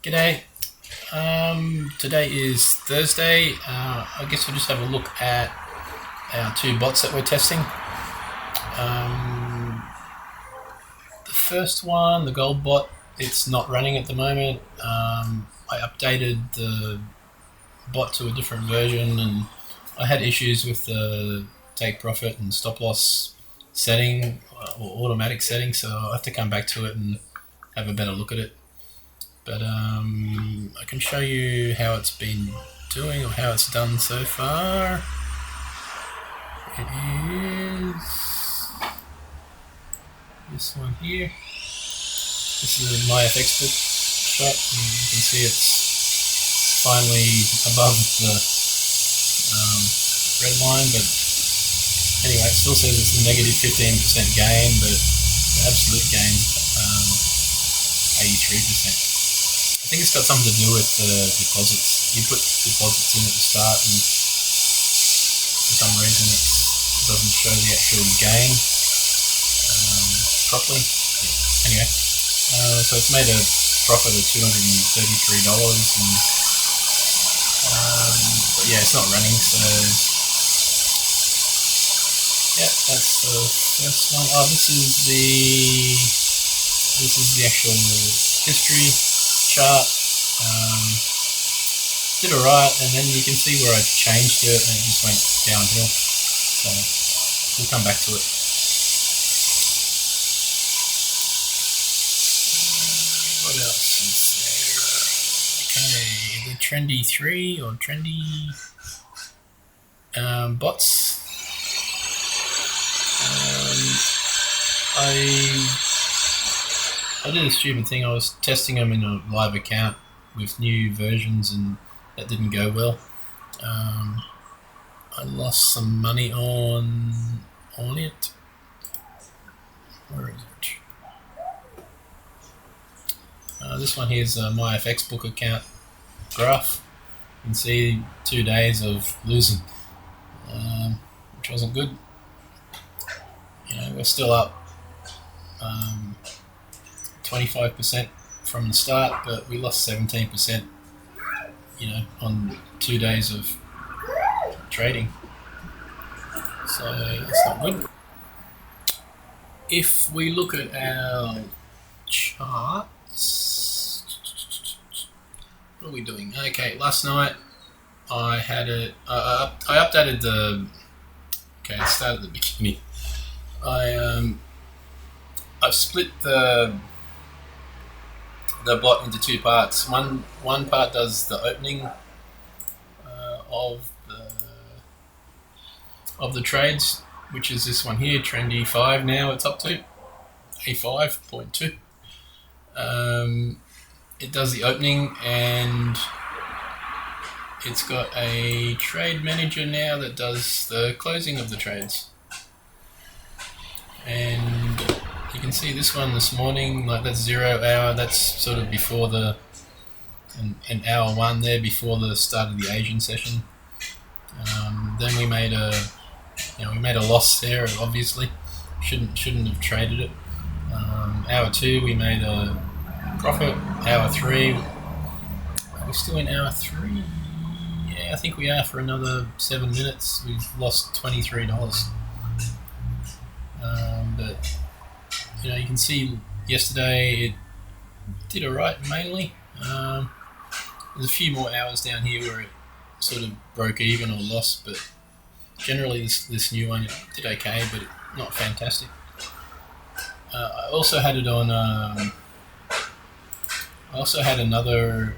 G'day. Today is Thursday. I guess we'll just have a look at our two bots that we're testing. The first one, the gold bot, it's not running at the moment. I updated the bot to a different version and I had issues with the take profit and stop loss setting or automatic setting, so I have to come back to it and have a better look at it. But I can show you how it's been doing or how it's done so far. It is this one here. This is my FX book shot, and you can see it's finally above the red line, but anyway, it still says it's a negative 15% gain, but the absolute gain 83%. I think it's got something to do with the deposits. You put deposits in at the start and for some reason it doesn't show the actual gain properly. Yeah. Anyway, so it's made a profit of $233 and but yeah, it's not running, so yeah, that's the first one. Oh, this is the actual history chart. Did alright, and then you can see where I changed it and it just went downhill, so we'll come back to it. What else is there? Okay, the trendy 3 or trendy bots. I did a stupid thing. I was testing them in a live account with new versions and that didn't go well. I lost some money on it. Where is it? This one here is my FX book account graph. You can see 2 days of losing, which wasn't good. You know, we're still up 25% from the start, but we lost 17%, you know, on 2 days of trading. So that's not good. If we look at our charts, what are we doing? Okay, last night I had it. I updated the. Okay, let's start at the beginning. I've split the bot into two parts. One part does the opening of the trades, which is this one here, trendy 5. Now it's up to A5.2. It does the opening and it's got a trade manager now that does the closing of the trades. And you can see this one this morning, like that's 0 hour, that's sort of before an hour 1 there before the start of the Asian session. Then we made a loss there, obviously. Shouldn't have traded it. Hour 2 we made a profit. Hour 3, are we still in hour 3? Yeah, I think we are. For another 7 minutes we've lost $23. But you know, you can see yesterday it did alright mainly. There's a few more hours down here where it sort of broke even or lost, but generally this new one it did okay, but not fantastic. I also had it on. I also had another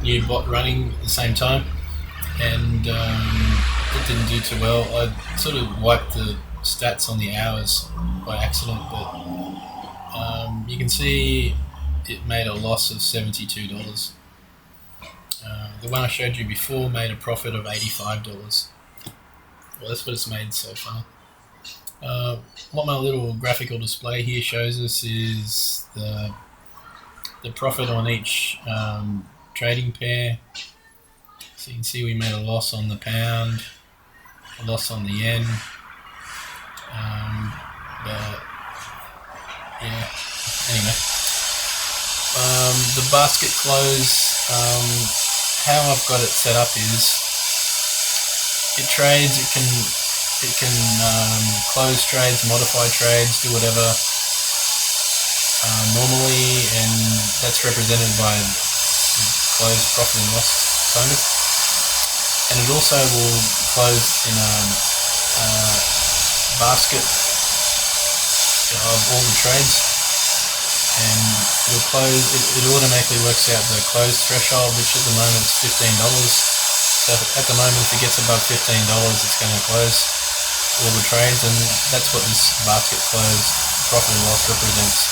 new bot running at the same time, and it didn't do too well. I sort of wiped the stats on the hours by accident, but you can see it made a loss of $72. The one I showed you before made a profit of $85. Well, that's what it's made so far. What my little graphical display here shows us is the profit on each trading pair. So you can see we made a loss on the pound, a loss on the yen, but yeah, anyway. The basket close, how I've got it set up is it trades. It can close trades, modify trades, do whatever normally, and that's represented by the close profit and loss bonus. And it also will close in a basket of all the trades, and it'll close. It automatically works out the close threshold, which at the moment is $15. So at the moment, if it gets above $15, it's going to close all the trades, and that's what this basket close profit and loss represents.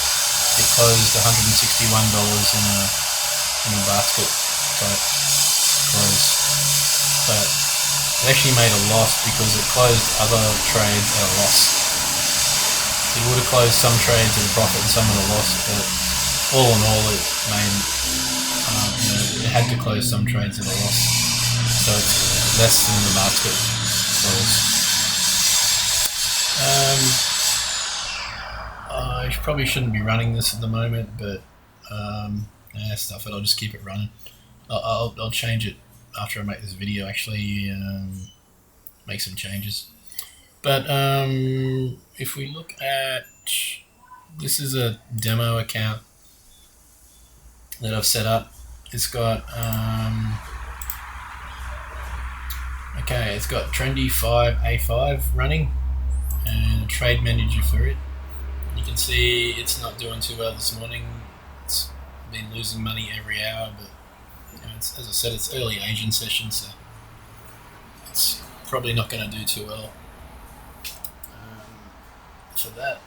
It closed $161 in a basket type close, but it actually made a loss because it closed other trades at a loss. It would have closed some trades at a profit and some at a loss, but all in all, it made it had to close some trades at a loss, so it's less than the basket close. I probably shouldn't be running this at the moment, but stuff it. I'll just keep it running. I'll change it after I make this video. Actually, make some changes. But if we look at, this is a demo account that I've set up. It's got it's got trendy 5A5 running and a trade manager for it. You can see it's not doing too well this morning. It's been losing money every hour, but as I said, it's early Asian session, so it's probably not going to do too well for that.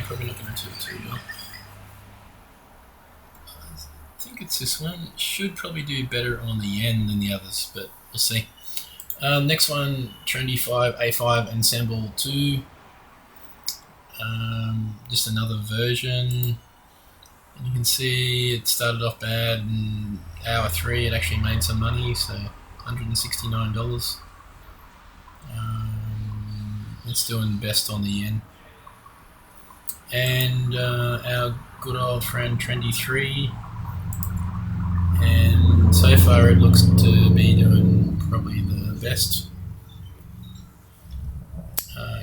Probably not going to do too well. I think it's this one. It should probably do better on the yen than the others, but we'll see. Next one, trendy 5A5 ensemble 2. Just another version. And you can see it started off bad, and hour 3 it actually made some money, so $169. It's doing best on the yen. And our good old friend trendy 3, and so far it looks to be doing probably the best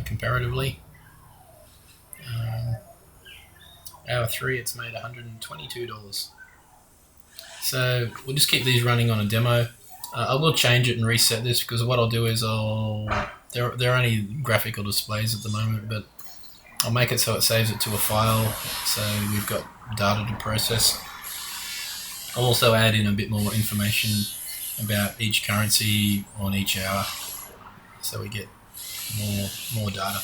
comparatively. Hour 3 it's made $122. So we'll just keep these running on a demo. I will change it and reset this, because what I'll do is they're only graphical displays at the moment, but I'll make it so it saves it to a file, so we've got data to process. I'll also add in a bit more information about each currency on each hour, so we get more data.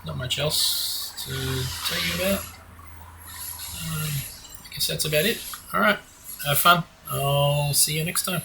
Not much else to tell you about. I guess that's about it. Alright, have fun. I'll see you next time.